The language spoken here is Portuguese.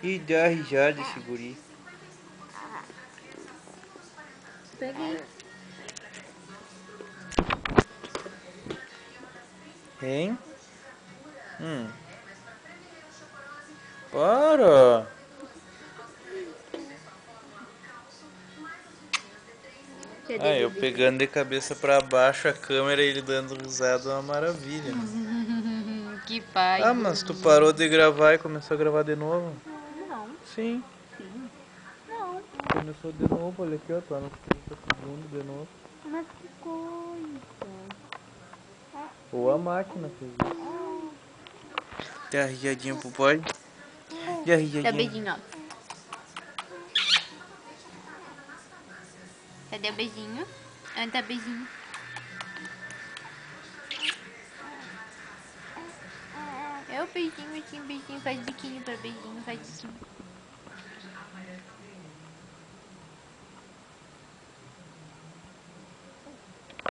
E dá risada esse guri. Peguei. Hein? Para! Cadê Ah, eu bebê? pegando de cabeça pra baixo a câmera e ele dando risada é uma maravilha, né? Que pai Ah, mas tu parou bonito. de gravar e começou a gravar de novo? Não, Sim, sim. Não. começou de novo, olha aqui, ó, tá nos 30 segundos de novo. Mas que coisa. Ou a máquina fez isso. Dá risadinha pro pai. Dá Dá risadinha. beijinho, ó. Cadê o beijinho? Onde tá beijinho? É o beijinho, assim, beijinho. Faz biquinho pra beijinho, faz biquinho.